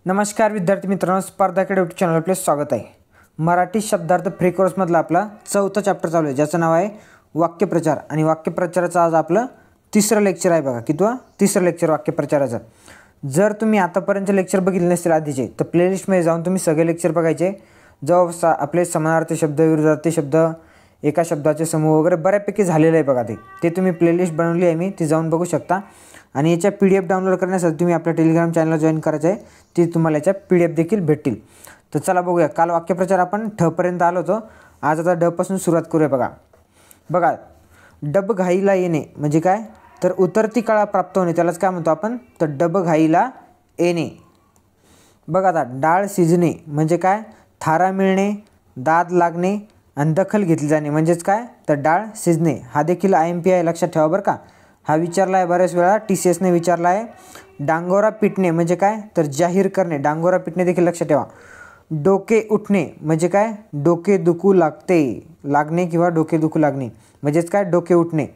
नमस्कार विद्यार्थी मित्रांनो, स्पर्धा अकॅडमी यूट्यूब चॅनल आपले स्वागत आहे। मराठी शब्दार्थ फ्री कोर्समधला आपला चौथा चॅप्टर चालू आहे, ज्याचं नाव आहे वाक्यप्रचार। आणि वाक्यप्रचाराचं आज आपलं तिसरं लेक्चर आहे बघा। कितवा? तिसरं लेक्चर वाक्यप्रचाराचं। जर तुम्ही आतापर्यंत लेक्चर बघितले नसतील आधीचे, तर प्लेलिस्टमध्ये जाऊन तुम्ही सगळे लेक्चर बघायचे। जवळ आपले समानार्थी शब्द, विरुद्धार्थी शब्द, एका शब्दाचे समूह वगैरे बऱ्यापैकी झालेलं आहे बघा। ते तुम्ही प्लेलिस्ट बनवली आहे मी, ती जाऊन बघू शकता। आणि याच्या PDF डाउनलोड करण्यासाठी तुम्ही आपल्या टेलिग्राम चॅनलला जॉईन करायचं आहे, ती तुम्हाला याच्या PDF देखील भेटतील। तर चला बघूया। काल वाक्यप्रचार आपण ठ पर्यंत आलो होतो, आज आता ड पासून सुरुवात करूया बघा। डबघाईला येणे म्हणजे काय? तर उतरती कळा प्राप्त होणे, त्यालाच काय म्हणतो आपण? तर डबघाईला येणे। बघा आता डाळ शिजणे म्हणजे काय? थारा मिळणे, दाद लागणे आणि दखल घेतली जाणे म्हणजेच काय? तर डाळ शिजणे। हा देखील IMP आहे, लक्षात ठेवा बरं का। हा विचारला आहे बऱ्याच वेळा, TCSने विचारला आहे। डांगोरा पिटणे म्हणजे काय? तर जाहीर करणे। डांगोरा पिटणे देखील लक्षात ठेवा। डोके उठणे म्हणजे काय? डोके दुखू लागणे किंवा डोके दुखू लागणे म्हणजेच काय? डोके उठणे।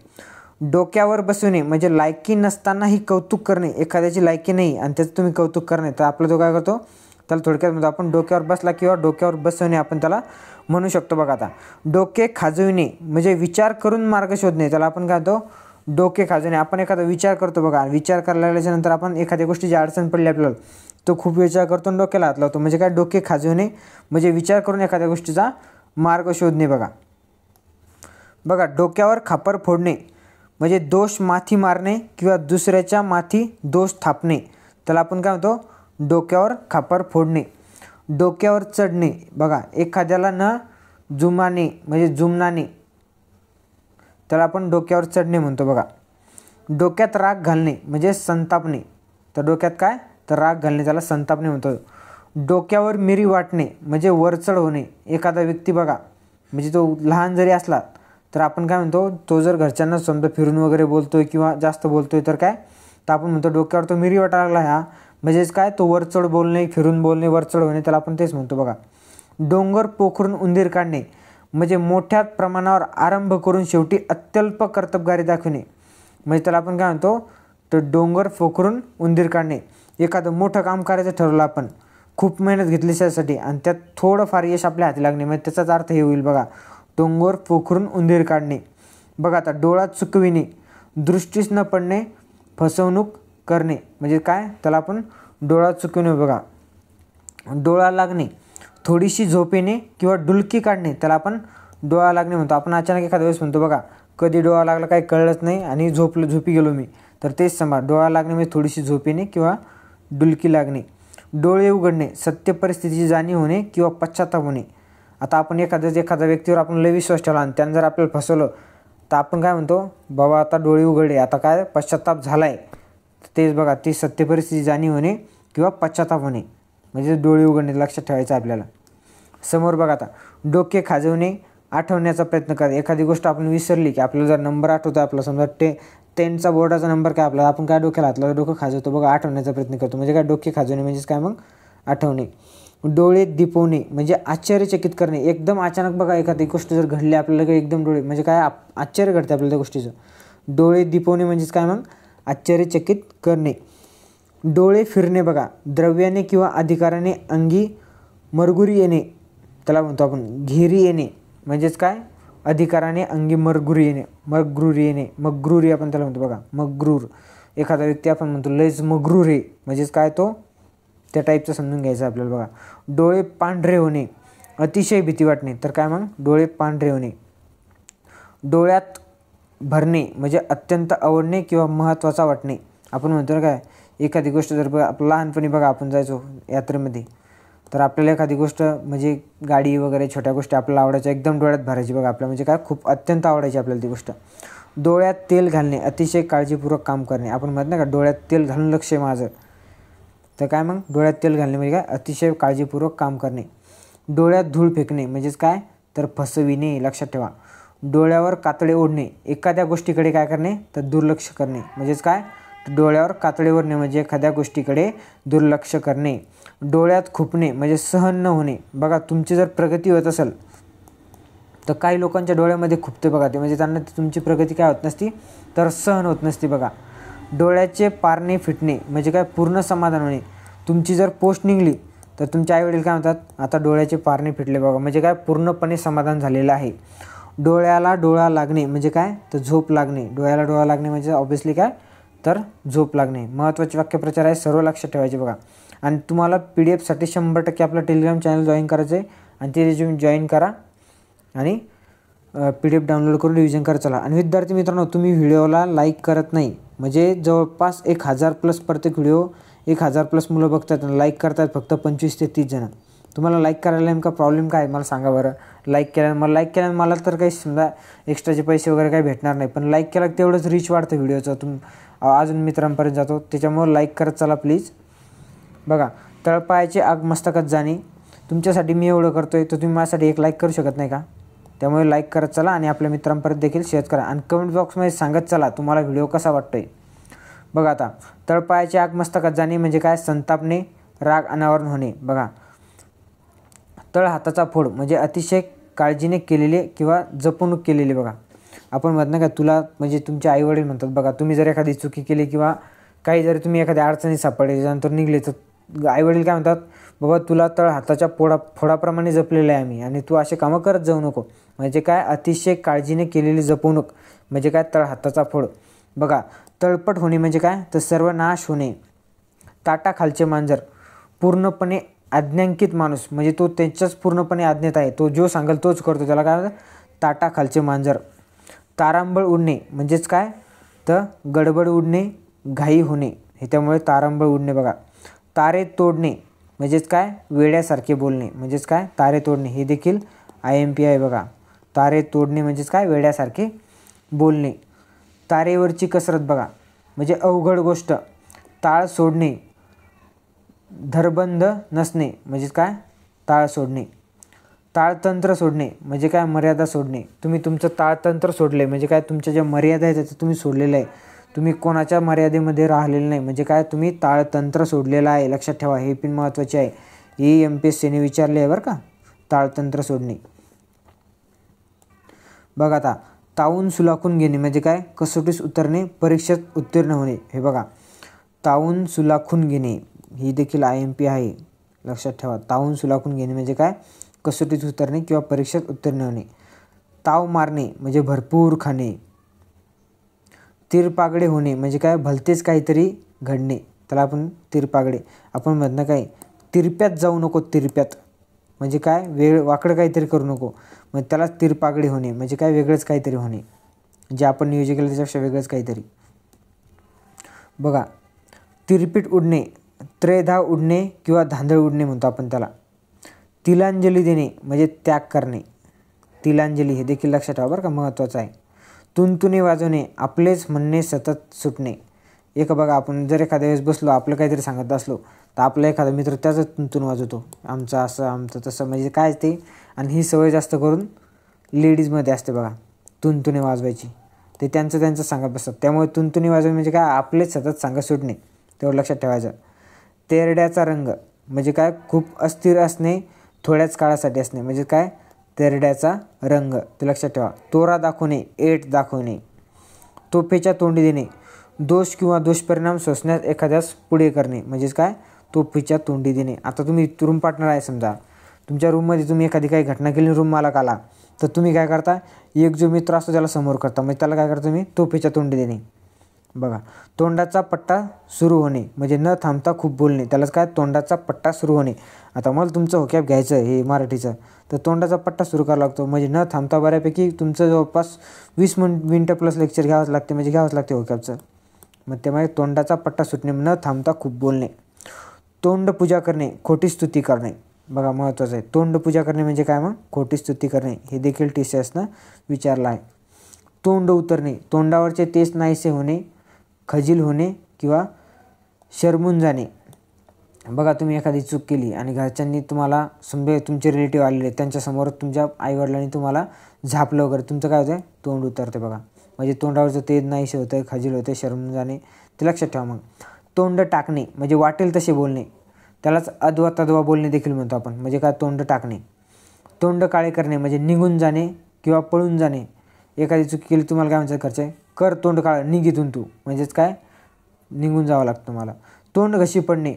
डोक्यावर बसवणे म्हणजे लायकी नसतानाही कौतुक करणे। एखाद्याची लायकी नाही आणि त्याचं तुम्ही कौतुक करणे, तर आपलं तो काय करतो? त्याला थोडक्यात म्हणतो आपण डोक्यावर बसला किंवा डोक्यावर बसवणे आपण त्याला म्हणू शकतो बघा। आता डोके खाजविणे म्हणजे विचार करून मार्ग शोधणे, त्याला आपण काय म्हणतो? डोके खाजवणे। आपण एखादा विचार करतो बघा, विचार करायला लागल्याच्यानंतर आपण एखाद्या गोष्टीची अडचण पडली आपल्याला, तो खूप विचार करतो आणि डोक्याला हात लावतो म्हणजे काय? डोके खाजवणे म्हणजे विचार करून एखाद्या गोष्टीचा मार्ग शोधणे बघा। डोक्यावर खापर फोडणे म्हणजे दोष माथी मारणे किंवा दुसऱ्याच्या माथी दोष थापणे, त्याला आपण काय म्हणतो? डोक्यावर खापर फोडणे। डोक्यावर चढणे बघा, एखाद्याला न जुमाने म्हणजे जुमनाने, त्याला आपण डोक्यावर चढणे म्हणतो बघा। डोक्यात राग घालणे म्हणजे संतापणे, तर डोक्यात काय? तर राग घालणे, त्याला संतापणे म्हणतो। डोक्यावर मिरी वाटणे म्हणजे वरचढ होणे। एखादा व्यक्ती बघा, म्हणजे तो लहान जरी असला तर आपण काय म्हणतो? तो जर घरच्यांना समजा फिरून वगैरे बोलतोय किंवा जास्त बोलतोय तर काय? तर आपण म्हणतो डोक्यावर तो मिरी वाटायला लागला, ह्या म्हणजेच काय? तो वरचढ बोलणे, फिरून बोलणे, वरचढ होणे, त्याला आपण तेच म्हणतो बघा। डोंगर पोखरून उंदीर काढणे म्हणजे मोठ्या प्रमाणावर आरंभ करून शेवटी अत्यल्प कर्तबगारी दाखवणे म्हणजे त्याला आपण काय म्हणतो? तर डोंगर पोखरून उंदीर काढणे। एखादं मोठं काम करायचं ठरवलं आपण, खूप मेहनत घेतली त्यासाठी आणि त्यात थोडंफार यश आपल्या हाती लागणे म्हणजे त्याचाच अर्थ हे होईल बघा, डोंगर पोखरून उंदीर काढणे। बघा आता डोळा चुकविणे, दृष्टीस न पडणे, फसवणूक करणे म्हणजे काय? त्याला आपण डोळा चुकविणे बघा। डोळा लागणे, थोडीशी झोप येणे किंवा डुलकी काढणे, त्याला आपण डोळा लागणे म्हणतो। आपण अचानक एखाद्या वेळेस म्हणतो बघा, कधी डोळा लागला काही कळलंच नाही आणि झोपी गेलो मी, तर तेच समजा डोळा लागणे म्हणजे थोडीशी झोप येणे किंवा डुलकी लागणे। डोळे उघडणे, सत्य परिस्थितीची जाणीव होणे किंवा पश्चाताप होणे। आता आपण एखाद्या व्यक्तीवर आपण लय विश्वास ठेवला आणि त्यानं जर आपल्याला फसवलं, तर आपण काय म्हणतो? बाबा आता डोळे उघडले, आता काय? पश्चाताप झाला आहे। तेच बघा, ती सत्य परिस्थितीची जाणीव होणे किंवा पश्चाताप होणे म्हणजे डोळे उघडणे, लक्षात ठेवायचं आपल्याला। समोर बघा आता डोके खाजवणे, आठवण्याचा प्रयत्न करा। एखादी गोष्ट आपण विसरली की आपल्याला जर नंबर आठवतो, आपला समजा 10चा बोर्डाचा नंबर काय आपल्याला, आपण काय डोक्याला हात लावतो? डोकं खाजवतो बघा, आठवण्याचा प्रयत्न करतो म्हणजे काय? डोके खाजवणे म्हणजेच काय मग? आठवणे। डोळे दिपवणे म्हणजे आश्चर्यचकित करणे। एकदम अचानक बघा एखादी गोष्ट जर घडली आपल्याला, एकदम डोळे म्हणजे काय? आश्चर्य घडते आपल्याला त्या गोष्टीचं। डोळे दिपवणे म्हणजेच काय मग? आश्चर्यचकित करणे। डोळे फिरणे बघा, द्रव्याने किंवा अधिकाराने अंगी मरगुरी येणे, त्याला म्हणतो आपण घेरी येणे म्हणजेच काय? अधिकाराने अंगी मरगुरी येणे, मग्रुरी आपण त्याला म्हणतो बघा, मग्रूर। एखादा व्यक्ती आपण म्हणतो लयच मग्रूर आहे म्हणजेच काय? तो त्या टाईपचं समजून घ्यायचं आपल्याला बघा। डोळे पांढरे होणे, अतिशय भीती वाटणे, तर काय मग? डोळे पांढरे होणे। डोळ्यात भरणे म्हणजे अत्यंत आवडणे किंवा महत्त्वाचा वाटणे। आपण म्हणतो ना काय? एखादी गोष्ट जर बघा, आपलं लहानपणी बघा आपण जायचो यात्रेमध्ये, तर आपल्याला एखादी गोष्ट म्हणजे गाडी वगैरे छोट्या गोष्टी आपल्याला आवडायच्या, एकदम डोळ्यात भरायची बघा आपल्या, म्हणजे काय? खूप अत्यंत आवडायची आपल्याला ती गोष्ट। डोळ्यात तेल घालणे, अतिशय काळजीपूर्वक काम करणे। आपण म्हणत नाही का डोळ्यात तेल घालून लक्ष आहे माझं, तर काय मग? डोळ्यात तेल घालणे म्हणजे काय? अतिशय काळजीपूर्वक काम करणे। डोळ्यात धूळ फेकणे म्हणजेच काय? तर फसविणे, लक्षात ठेवा। डोळ्यावर कातळे ओढणे, एखाद्या गोष्टीकडे काय करणे? तर दुर्लक्ष करणे म्हणजेच काय? डोळ्यावर कातळे ओढणे म्हणजे एखाद्या गोष्टीकडे दुर्लक्ष करणे। डोळ्यात खुपणे म्हणजे सहन न होणे। बघा तुमची जर प्रगती होत असेल तर काही लोकांच्या डोळ्यामध्ये खुपते बघा ते, म्हणजे त्यांना तुमची प्रगती काय होत नसती? तर सहन होत नसती बघा। डोळ्याचे पारणे फिटणे म्हणजे काय? पूर्ण समाधान होणे। तुमची जर पोस्ट निघली तर तुमचे आईवडील काय म्हणतात, आता डोळ्याचे पारणे फिटले बघा. म्हणजे काय, पूर्णपणे समाधान झालेलं आहे. डोळ्याला डोळा लागणे म्हणजे काय, तर झोप लागणे. डोळ्याला डोळा लागणे म्हणजे ऑब्व्हियसली काय, तर झोप लागणे. महत्त्वाचे वाक्यप्रचार आहे, सर्व लक्षात ठेवायचे बघा. आणि तुम्हाला PDF साठी 100% आपलं टेलिग्राम चॅनल जॉईन करायचं आहे आणि ते जॉईन करा आणि PDF डाउनलोड करून रिव्हिजन करत चला. आणि विद्यार्थी मित्रांनो, तुम्ही व्हिडिओला लाईक करत नाही, म्हणजे जवळपास 1000+ प्रत्येक व्हिडिओ 1000+ मुलं बघतात आणि लाईक करतात फक्त 25 ते 30 जण. तुम्हाला लाईक करायला नेमका प्रॉब्लेम काय मला सांगा बरं. लाईक केल्यानं मला तर काही समजा एक्स्ट्राचे पैसे वगैरे काही भेटणार नाही, पण लाईक केला तेवढंच रीच वाढतं व्हिडिओचं, अजून मित्रांपर्यंत जातो. त्याच्यामुळे लाईक करत चला प्लीज. बघा, तळपायाची आग मस्तकात जाणे, तुमच्यासाठी मी एवढं करतो आहे तर तुम्ही माझ्यासाठी एक लाईक करू शकत नाही का. त्यामुळे लाईक करत चला आणि आपल्या मित्रांपर्यंत देखील शेअर करा आणि कमेंट बॉक्समध्ये सांगत चला तुम्हाला व्हिडिओ कसा वाटतोय. बघा आता, तळपायाची आग मस्तकात जाणे म्हणजे काय, संतापणे, राग अनावरण होणे. बघा, तळ हाताचा फोड म्हणजे अतिशय काळजीने केलेले किंवा जपणूक केलेले. बघा, आपण म्हणत नाही का, तुला म्हणजे तुमचे आईवडील म्हणतात बघा, तुम्ही जर एखादी चुकी केली किंवा काही जरी तुम्ही एखाद्या अडचणीत सापडले त्याच्यानंतर निघले तर आईवडील काय म्हणतात, बाबा तुला तळ हाताच्या फोडाप्रमाणे जपलेलं आहे आम्ही आणि तू असे कामं करत जाऊ नको. म्हणजे काय, अतिशय काळजीने केलेली जपणूक म्हणजे काय, तळ हाताचा फोड. बघा, तळपट होणे म्हणजे काय, तर सर्वनाश होणे. ताटाखालचे मांजर, पूर्णपणे आज्ञांकित माणूस म्हणजे तो त्यांच्याच पूर्णपणे आज्ञेत आहे, तो जो सांगेल तोच करतो, त्याला काय म्हणतात, ताटाखालचे मांजर. तारांबळ उडणे म्हणजेच काय, तर गडबड उडणे, घाई होणे, हे त्यामुळे तारांबळ उडणे. बघा, तारे तोडणे म्हणजेच काय, वेड्यासारखे बोलणे म्हणजेच काय, तारे तोडणे. हे देखील IMP आहे बघा. तारे तोडणे म्हणजेच काय, वेड्यासारखे बोलणे. तारेवरची कसरत बघा म्हणजे अवघड गोष्ट. ताळ सोडणे, धरबंध नसणे म्हणजेच काय, ताळ सोडणे. ताळतंत्र सोडणे म्हणजे काय, मर्यादा सोडणे. तुम्ही तुमचं ताळतंत्र सोडले म्हणजे काय, तुमच्या ज्या मर्यादा आहेत त्याचं तुम्ही सोडलेलं आहे. तुम्ही कोणाच्या मर्यादेमध्ये राहिलेलं नाही म्हणजे काय, तुम्ही ताळतंत्र सोडलेलं आहे. लक्षात ठेवा, हे पण महत्त्वाचे आहे. ही MPSCने विचारले आहे बरं का, ताळतंत्र सोडणे. बघा आता, तावून सुलाखून घेणे म्हणजे काय, कसोटीस उतरणे, परीक्षेत उत्तीर्ण होणे. हे बघा, तावून सुलाखून घेणे ही देखील IMP आहे. लक्षात ठेवा, तावून सुलाखून घेणे म्हणजे काय, कसोटीत उतरणे किंवा परीक्षेत उत्तीर्ण होणे. ताव मारणे म्हणजे भरपूर खाणे. तिरपागडे होणे म्हणजे काय, भलतेच काहीतरी घडणे, त्याला आपण तिरपागडे. आपण म्हणणं काय, तिरप्यात जाऊ नको. तिरप्यात म्हणजे काय, वाकडं काहीतरी करू नको, मग त्याला तिरपागडे होणे म्हणजे काय, वेगळंच काहीतरी होणे, जे आपण नियोजन केलं त्याच्यापेक्षा वेगळंच काहीतरी. बघा, तिरपीट उडणे, त्रयधा उडणे किंवा धांदळ उडणे म्हणतो आपण त्याला. तिलांजली देणे म्हणजे त्याग करणे. तिलांजली हे देखील लक्षात ठेवा बरं का, महत्त्वाचं आहे. तुणतुणे वाजवणे, आपलेच म्हणणे सतत सुटणे. एक बघा, आपण जर एखाद्या वेळेस बसलो, आपलं काहीतरी सांगत असलो तर आपला एखादा मित्र त्याचं तुणतुण वाजवतो, आमचं असं आमचं तसं म्हणजे काय ते. आणि ही सवय जास्त करून लेडीजमध्ये असते बघा, तुणतुणे वाजवायची. ते त्यांचं सांगत बसतात, त्यामुळे तुणतुणे वाजवणे म्हणजे काय, आपलेच सतत सांगत सुटणे, तेवढं लक्षात ठेवायचं. तेरड्याचा रंग म्हणजे काय, खूप अस्थिर असणे, थोड्याच काळासाठी असणे म्हणजे काय, तेरड्याचा रंग, ते लक्षात ठेवा. तोरा दाखवणे, एट दाखवणे. तोफेच्या तोंडी देणे, दोष किंवा दुष्परिणाम सोसण्यास एखाद्यास पुढे करणे म्हणजेच काय, तोफेच्या तोंडी देणे. आता तुम्ही रूम पार्टनर आहे समजा, तुमच्या रूममध्ये तुम्ही एखादी काही घटना केली, रूम मालक आला तर तुम्ही काय करता, एक जो मित्र असतो त्याला समोर करता, म्हणजे त्याला काय करता तुम्ही, तोफेच्या तोंडी देणे. बघा, तोंडाचा पट्टा सुरू होणे म्हणजे न थांबता खूप बोलणे, त्यालाच काय, तोंडाचा पट्टा सुरू होणे. आता मला तुमचं होकॅब घ्यायचं हे मराठीचं, तर तोंडाचा पट्टा सुरू करावा लागतो म्हणजे न थांबता. बऱ्यापैकी तुमचं जवळपास 20 मिनटं प्लस लेक्चर घ्यावंच लागते म्हणजे घ्यावंच लागते होकॅबचं. मग त्यामुळे तोंडाचा पट्टा सुटणे, न थांबता खूप बोलणे. तोंड पूजा करणे, खोटी स्तुती करणे. बघा, महत्त्वाचं आहे. तोंड पूजा करणे म्हणजे काय, मग खोटी स्तुती करणे. हे देखील TCSनं विचारलं आहे. तोंड उतरणे, तोंडावरचे तेच नाहीसे होणे, खजील होणे किंवा शरमून जाणे. बघा, तुम्ही एखादी चूक केली आणि घरच्यांनी तुम्हाला, समजा तुमचे रिलेटिव्ह आलेले, त्यांच्यासमोर तुमच्या आईवडिलांनी तुम्हाला झापलं वगैरे, तुमचं काय होतं, तोंड उतरते बघा. म्हणजे तोंडावरचं तेज नाहीसे होतं, खजील होते, शरमून जाणे, ते लक्षात ठेवा. मग तोंड टाकणे म्हणजे वाटेल तसे बोलणे, त्यालाच अद्वा तद्वा बोलणे देखील म्हणतो आपण, म्हणजे काय, तोंड टाकणे. तोंड काळे करणे म्हणजे निघून जाणे किंवा पळून जाणे. एखादी चूक केली, तुम्हाला काय म्हणतात घरचे, कर तोंड काळं, निघ इथून तू, म्हणजेच काय, निघून जावं लागतं मला. तोंड घशी पडणे,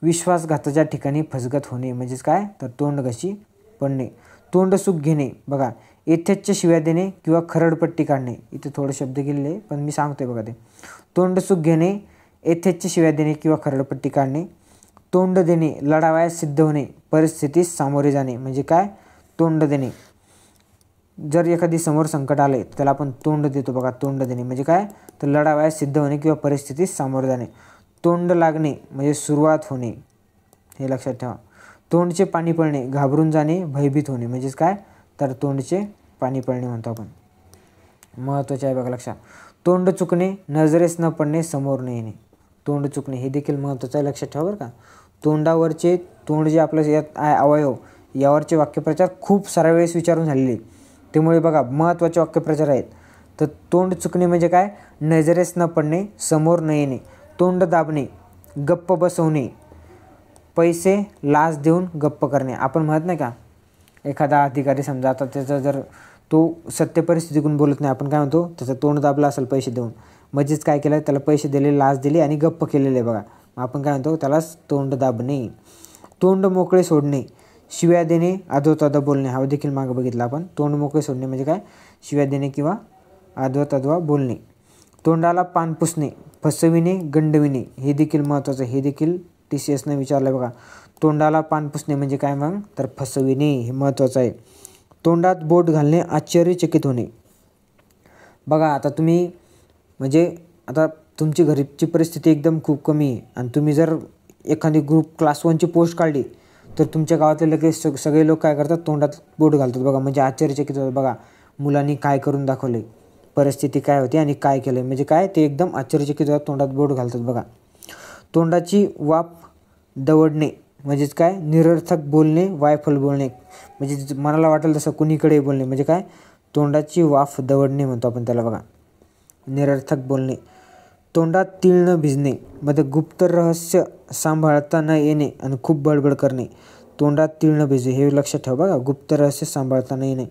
विश्वासघाताच्या ठिकाणी फसगत होणे म्हणजेच काय, तर तोंडघशी पडणे. तोंडसुख घेणे बघा, यथेच्छ शिव्या देणे किंवा खरडपट्टी काढणे. इथे थोडे शब्द गेलेले पण मी सांगतोय बघा. ते तोंडसुख घेणे, यथेच्छ शिव्या देणे किंवा खरडपट्टी काढणे. तोंड देणे, लढावयास सिद्ध होणे, परिस्थितीस सामोरे जाणे म्हणजे काय, तोंड देणे. जर एखादी समोर संकट आले त्याला आपण तोंड देतो बघा. तोंड देणे म्हणजे काय, तर लढावयास सिद्ध होणे किंवा परिस्थितीस सामोरे जाणे. तोंड लागणे म्हणजे सुरुवात होणे, हे लक्षात ठेवा. तोंडचे पाणी पडणे, घाबरून जाणे, भयभीत होणे म्हणजेच काय, तर तोंडचे पाणी पडणे म्हणतो आपण. महत्त्वाचे आहे बघा लक्षात. तोंड चुकणे, नजरेस न पडणे, समोर न येणे. तोंड चुकणे हे देखील महत्त्वाचं आहे, लक्षात ठेवा बरं का. तोंडावरचे, तोंड जे आपलं यात आहे अवयव, यावरचे वाक्यप्रचार खूप साऱ्या वेळेस विचारून झालेले. त्यामुळे बघा महत्त्वाचे वाक्यप्रचार आहेत. तर तोंड चुकणे म्हणजे काय, नजरेस न पडणे, समोर न येणे. तोंड दाबणे, गप्प बसवणे. पैसे लाच देऊन गप्प करणे. आपण म्हणत नाही का, एखादा अधिकारी समजा आता त्याचा जर तो सत्य परिस्थितीतून बोलत नाही, आपण काय म्हणतो, त्याचं तोंड दाबलं असेल पैसे देऊन, म्हणजेच काय केलं, त्याला पैसे दिले, लाच दिली आणि गप्प केलेले बघा. आपण काय म्हणतो, त्यालाच तोंड दाबणे. तोंड मोकळे सोडणे, शिव्या देणे, अधोतध बोलणे. हा देखील मागं बघितला आपण. तोंड मोकळे सोडणे म्हणजे काय, शिव्या देणे किंवा अधोतधवा बोलणे. तोंडाला पान पुसणे, फसविणे, गंडविणे. हे देखील महत्त्वाचं, हे देखील TCSने विचारलं बघा. तोंडाला पान पुसणे म्हणजे काय मग, तर फसविणे, हे महत्त्वाचं आहे. तोंडात बोट घालणे, आश्चर्यचकित होणे. बघा आता तुम्ही म्हणजे आता तुमची घरची परिस्थिती एकदम खूप कमी आहे आणि तुम्ही जर एखादी ग्रुप क्लास 1ची पोस्ट काढली तर तुमच्या गावातले लगेच सगळे लोक काय करतात, तोंडात बोट घालतात बघा. म्हणजे आश्चर्यचकित होतात बघा, मुलांनी काय करून दाखवले, परिस्थिती काय होती आणि काय केलं, म्हणजे काय ते एकदम आश्चर्यचकित होतात, तोंडात बोट घालतात बघा. तोंडाची वाफ दवडणे म्हणजेच काय, निरर्थक बोलणे, वायफल बोलणे. म्हणजे मनाला वाटेल तसं कुणीकडे बोलणे म्हणजे काय, तोंडाची वाफ दवडणे म्हणतो आपण त्याला बघा, निरर्थक बोलणे. तोंडात तीळ न भिजणे मध्ये गुप्त रहस्य सांभाळता न येणे आणि खूप बडबड करणे. तोंडात तीळ न भिजणे हे लक्षात ठेवा बघा, गुप्त रहस्य सांभाळता न येणे.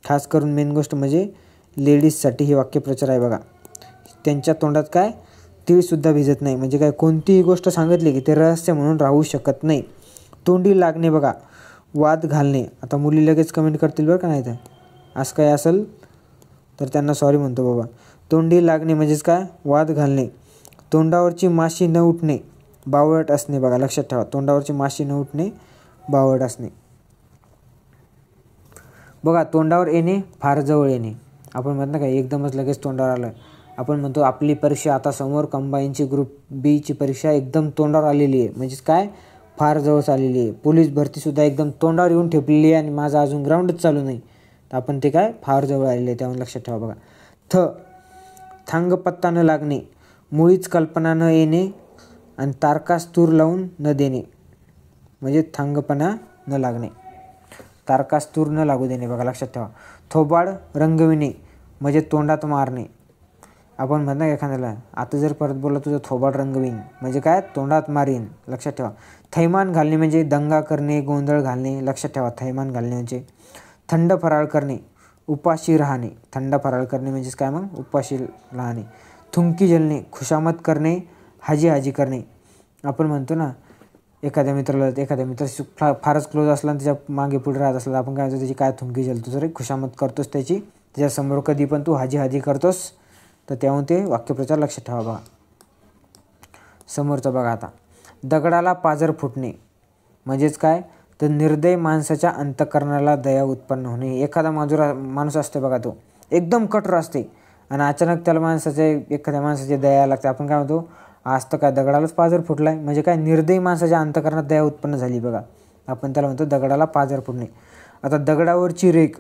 खास करून मेन गोष्ट म्हणजे लेडीजसाठी हे वाक्यप्रचार आहे बघा. त्यांच्या तोंडात काय, तीळसुद्धा भिजत नाही म्हणजे काय, कोणतीही गोष्ट सांगितली की ते रहस्य म्हणून राहू शकत नाही. तोंडी लागणे बघा, वाद घालणे. आता मुली लगेच कमेंट करतील बरं का, नाही तर असं काय असेल तर त्यांना सॉरी म्हणतो बाबा. तोंडी लागणे म्हणजेच काय, वाद घालणे. तोंडावरची माशी न उठणे, बावळट असणे बघा, लक्षात ठेवा. तोंडावरची माशी न उठणे, बावळट असणे. बघा तोंडावर येणे, फार जवळ येणे. आपण म्हणत ना काय, एकदमच लगेच तोंडावर आलं. आपण म्हणतो आपली परीक्षा आता समोर, कंबाईनची ग्रुप बीची परीक्षा एकदम तोंडावर आलेली आहे म्हणजेच काय, फार जवळ आलेली आहे. पोलीस भरतीसुद्धा एकदम तोंडावर येऊन ठेपलेली आहे आणि माझं अजून ग्राउंडच चालू नाही, तर आपण ते काय, फार जवळ आलेले आहे, त्यामुळे लक्षात ठेवा बघा. थांगपत्ता न लागणे, मुळीच कल्पना न येणे आणि तारकास तूर लावून न देणे म्हणजे थांगपणा न लागणे, तारकास तूर न लागू देणे बघा, लक्षात ठेवा. थोबाड रंगविणे म्हणजे तोंडात मारणे. आपण म्हणतो एखाद्याला, आता जर परत बोलला तुझं थोबाड रंगवीन म्हणजे काय, तोंडात मारीन, लक्षात ठेवा. थैमान घालणे म्हणजे दंगा करणे, गोंधळ घालणे, लक्षात ठेवा. थैमान घालणे म्हणजे. थंड फराळ करणे, उपाशी राहणे. थंड फराळ करणे म्हणजेच काय मग, उपाशी राहणे. थुंकी जलणे, खुशामत करणे, हाजी हाजी करणे. आपण म्हणतो ना एखाद्या मित्राशी फारच क्लोज असला आणि त्याच्या मागे पुढे राहत असला, आपण काय म्हणतो, त्याची काय थुंकी जलतोस रे, खुशामत करतोस त्याची, त्याच्यासमोर कधी पण तू हाजी हाजी करतोस, तर त्याहून ते वाक्यप्रचार लक्षात ठेवा बघा. समोरचं बघा आता. दगडाला पाझर फुटणे म्हणजेच काय, तर निर्दय माणसाच्या अंतःकरणाला दया उत्पन्न होणे. एखादा माणूस असते बघा, तो एकदम कठोर असते आणि अचानक त्याला एखाद्या माणसाची दया लागते. आपण काय म्हणतो, आज तर काय दगडालाच पाझर फुटला आहे म्हणजे काय, निर्दयी माणसाच्या अंतःकरणात दया उत्पन्न झाली बघा, आपण त्याला म्हणतो दगडाला पाझर फुटणे. आता दगडावरची रेख,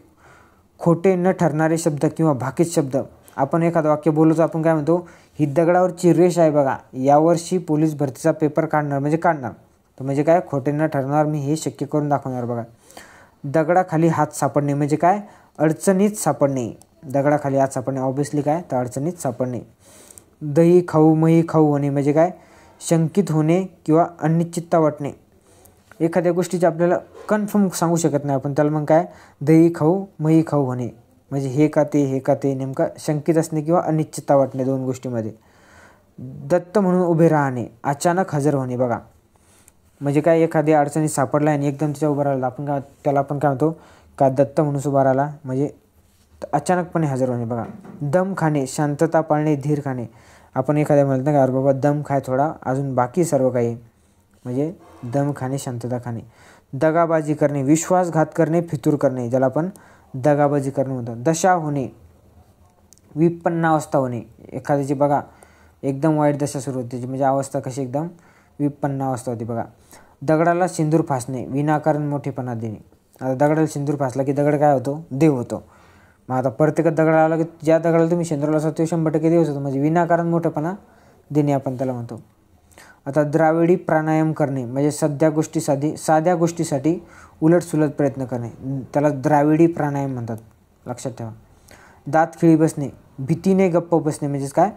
खोटे न ठरणारे शब्द किंवा भाकीत शब्द. आपण एखादं वाक्य बोलतो, आपण काय म्हणतो, ही दगडावरची रेष आहे बघा, यावर्षी पोलीस भरतीचा पेपर काढणार म्हणजे काढणार, तर म्हणजे काय, खोटे न ठरणार, मी हे शक्य करून दाखवणार बघा. दगडाखाली हात सापडणे म्हणजे काय, अडचणीत सापडणे. दगडाखाली हात सापडणे ऑब्व्हियसली काय, तर अडचणीत सापडणे. दही खाऊ मही खाऊ होणे म्हणजे काय, शंकित होणे किंवा अनिश्चितता वाटणे. एखाद्या गोष्टीचे आपल्याला कन्फर्म सांगू शकत नाही आपण, त्याला मग काय, दही खाऊ मही खाऊ होणे म्हणजे हे का ते नेमका शंकित असणे किंवा अनिश्चितता वाटणे, दोन गोष्टीमध्ये. दत्त म्हणून उभे राहणे, अचानक हजर होणे बघा. म्हणजे काय एखादी अडचणी सापडला आणि एकदम तिच्या उभं राहिला आपण काय त्याला आपण काय म्हणतो का दत्त म्हणून उभा राहिला म्हणजे अचानकपणे हजर होणे बघा. दम खाणे, शांतता पाळणे, धीर खाणे. आपण एखाद्या म्हणत नाही का अरे बाबा दम खाय थोडा, अजून बाकी सर्व काही म्हणजे दम खाणे, शांतता खाणे. दगाबाजी करणे, विश्वासघात करणे, फितूर करणे, ज्याला आपण दगाबाजी करणे म्हणतो. दशा होणे, विपन्नावस्था होणे. एखाद्याची बघा एकदम वाईट दशा सुरू होते म्हणजे अवस्था कशी एकदम विपन्नावस्था होती बघा. दगडाला सिंदूर फासणे, विनाकारण मोठेपणा देणे. आता दगडाला सिंदूर फासला की दगड काय होतो, देव होतो. मग आता प्रत्येक दगडाला आला की ज्या दगडाला तुम्ही सिंदूर लावला तो 100% देवच होतो, म्हणजे विनाकारण मोठेपणा देणे आपण त्याला म्हणतो. आता द्राविडी प्राणायाम करणे म्हणजे साध्या गोष्टीसाठी उलटसुलट प्रयत्न करणे, त्याला द्राविडी प्राणायाम म्हणतात, लक्षात ठेवा. दात खिळी बसणे, भीतीने गप्प बसणे म्हणजेच काय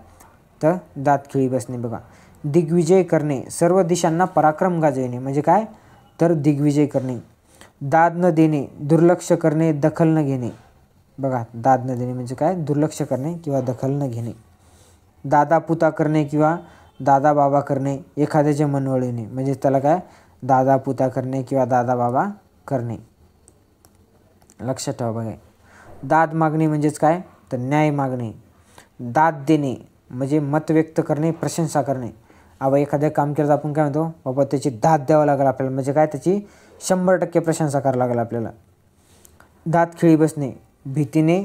तर दात खिळी बसणे बघा. दिग्विजय करणे, सर्व दिशांना पराक्रम गाजविणे म्हणजे काय तर दिग्विजय करणे. दाद न देणे, दुर्लक्ष करणे, दखल न घेणे बघा. दाद न देणे म्हणजे काय दुर्लक्ष करणे किंवा दखल न घेणे. दादा पुता करणे किंवा दादा बाबा करणे, एखाद्याचे मन वळविणे म्हणजे त्याला काय दादा पुता करणे किंवा दादा बाबा करणे, लक्षात ठेवा बघा. दाद मागणे म्हणजेच काय तर न्याय मागणे. दाद देणे म्हणजे मत व्यक्त करणे, प्रशंसा करणे. अब एखाद्या काम केलं तर आपण काय म्हणतो बाबा त्याची दाद द्यावं लागेल आपल्याला, म्हणजे काय त्याची 100% प्रशंसा करावं लागेल आपल्याला. दात खिळी बसणे, भीतीने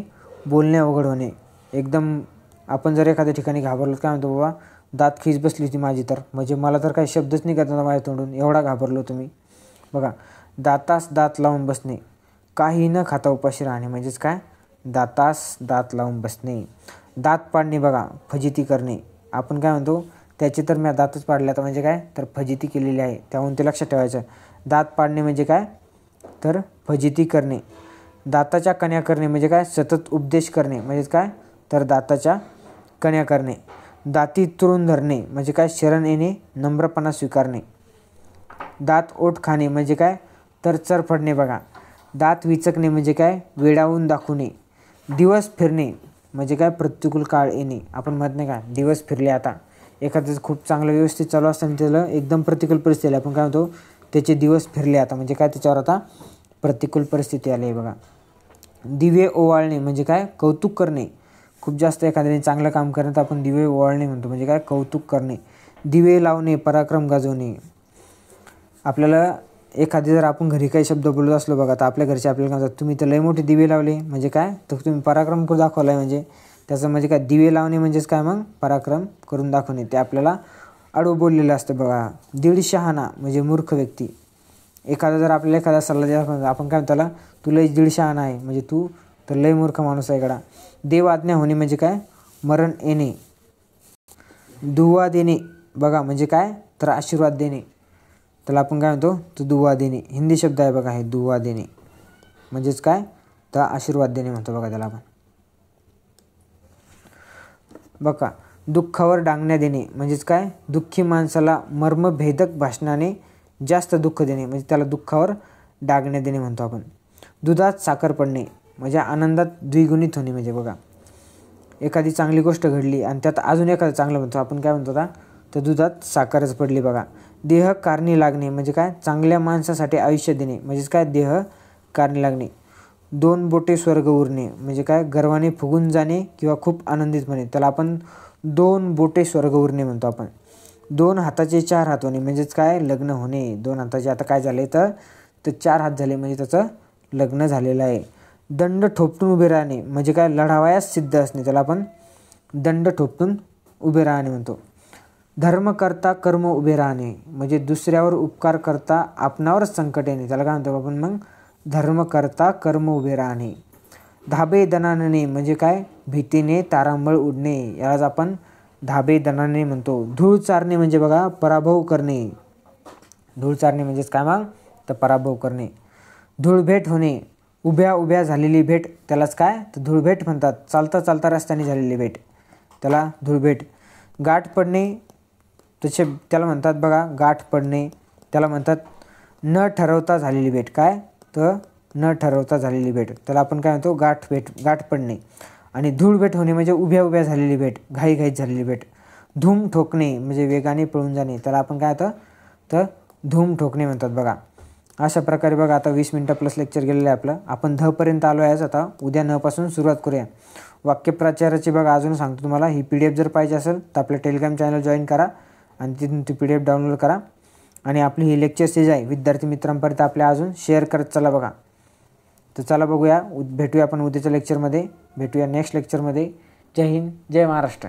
बोलणे अवघड होणे. एकदम आपण जर एखाद्या ठिकाणी घाबरलो काय म्हणतो बाबा दात खिळीच बसली होती माझी, तर म्हणजे मला तर काही शब्दच निघत नव्हता माझ्या तोंडून, एवढा घाबरलो तुम्ही बघा. दातास दात लावून बसणे, काही न खाता उपाशी राहणे म्हणजेच काय दातास दात लावून बसणे. दात पाडणे बघा, फजिती करणे. आपण काय म्हणतो त्याची तर मी दातच पाडले आता म्हणजे काय तर फजिती केलेली आहे, त्याहून ते लक्षात ठेवायचं. दात पाडणे म्हणजे काय तर फजिती करणे. दाताच्या कण्या करणे म्हणजे काय सतत उपदेश करणे म्हणजेच काय तर दाताच्या कण्या करणे. दाती तुरून धरणे म्हणजे काय शरण येणे, नम्रपणा स्वीकारणे. दात ओठ खाणे म्हणजे काय तर चरफडणे बघा. दात विचकणे म्हणजे काय वेडावून दाखवणे. दिवस फिरणे म्हणजे काय प्रतिकूल काळ येणे. आपण म्हणत नाही का दिवस फिरले, आता एखादं खूप चांगलं व्यवस्थित चालू असताना त्याला एकदम प्रतिकूल परिस्थिती आली, आपण काय म्हणतो त्याचे दिवस फिरले आता म्हणजे काय त्याच्यावर आता प्रतिकूल परिस्थिती आली आहे बघा. दिवे ओवाळणे म्हणजे काय कौतुक करणे. खूप जास्त एखाद्याने चांगलं काम करणे तर आपण दिवे ओवाळणे म्हणतो म्हणजे काय कौतुक करणे. दिवे लावणे, पराक्रम गाजवणे. आपल्याला एखादी जर आपण घरी काही शब्द बोलत असलो बघा तर आपल्या घरचे आपल्याला काय म्हणतात तुम्ही तर लय मोठे दिवे लावले म्हणजे काय तर तुम्ही पराक्रम करून दाखवला आहे, म्हणजे त्याचं म्हणजे काय दिवे लावणे म्हणजेच काय मग पराक्रम करून दाखवणे. ते आपल्याला आडवं बोललेलं असतं बघा. दीड शहाणा म्हणजे मूर्ख व्यक्ती. एखादा जर आपल्याला एखादा सल्ला द्यायला आपण काय त्याला तू लय दीड शहाणा आहे म्हणजे तू तर लय मूर्ख माणूस आहे इकडा. देव आज्ञा होणे म्हणजे काय मरण येणे. दुवा देणे बघा म्हणजे काय तर आशीर्वाद देणे, त्याला आपण काय म्हणतो तो दुवा देणे. हिंदी शब्द आहे बघा हे दुवा देणे म्हणजेच काय तर आशीर्वाद देणे म्हणतो बघा त्याला आपण. बघा दुःखावर डांगण्या देणे म्हणजेच काय दुःखी माणसाला मर्मभेदक भाषणाने जास्त दुःख देणे म्हणजे त्याला दुःखावर डागण्या देणे म्हणतो आपण. दुधात साखर पडणे म्हणजे आनंदात द्विगुणित होणे म्हणजे बघा एखादी चांगली गोष्ट घडली आणि त्यात अजून एखादं चांगलं म्हणतो आपण काय म्हणतो आता तर दुधात साखरच पडली बघा. देह कारणी लागणे म्हणजे काय चांगल्या माणसासाठी आयुष्य देणे म्हणजेच काय देह कारणी लागणे. दोन बोटे स्वर्ग उरणे म्हणजे काय गर्वाने फुगून जाणे किंवा खूप आनंदित होणे, त्याला आपण दोन बोटे स्वर्ग उरणे म्हणतो आपण. दोन हाताचे चार हात होणे म्हणजेच काय लग्न होणे. दोन हाताचे आता काय झाले तर 4 हात झाले म्हणजे त्याचं लग्न झालेलं आहे. दंड ठोपटून उभे राहणे म्हणजे काय लढावयास सिद्ध असणे, त्याला आपण दंड ठोपटून उभे राहणे म्हणतो. धर्म करता कर्म उभे राहणे म्हणजे दुसऱ्यावर उपकार करता आपणावरच संकट येणे, त्याला काय म्हणतो आपण मग धर्म करता कर्म उभे राहणे. धाबे दणाणणे म्हणजे काय भीतीने तारांबळ उडणे, यालाच आपण धाबे दणाणणे म्हणतो. धूळ चारणे म्हणजे बघा पराभव करणे. धूळ चारणे म्हणजेच काय मग तर पराभव करणे. धूळभेट होणे उभ्या उभ्या झालेली भेट, त्यालाच काय तर धूळभेट म्हणतात. चालता चालता रस्त्याने झालेली भेट त्याला धूळभेट. गाठ पडणे तसे त्याला म्हणतात बघा गाठ पडणे, त्याला म्हणतात न ठरवता झालेली भेट. काय तर न ठरवता झालेली भेट त्याला आपण काय म्हणतो गाठ पडणे. आणि धूळभेट होणे म्हणजे उभ्या उभ्या झालेली भेट, घाईघाईत झालेली भेट. धूम ठोकणे म्हणजे वेगाने पळून जाणे, त्याला आपण काय होतं तर धूम ठोकणे म्हणतात बघा. अशा प्रकारे बघा आता 20 मिनटं प्लस लेक्चर गेलेलं आहे आपलं. आपण धपर्यंत आलो आहे. आता उद्या न पासून सुरुवात करूया. वाक्यप्रचाराची बघा अजून सांगतो तुम्हाला. ही PDF जर पाहिजे असेल तर आपलं टेलिग्राम चॅनल जॉईन करा आणि तिथून ती PDF डाउनलोड करा. आणि आपली ही लेक्चर सीरीज आहे विद्यार्थी मित्रांपर्यंत आपल्या अजून शेअर करत चला बघा. तर चला बघूया, भेटूया आपण उद्याच्या लेक्चरमध्ये, भेटूया नेक्स्ट लेक्चरमध्ये. जय हिंद, जय महाराष्ट्र.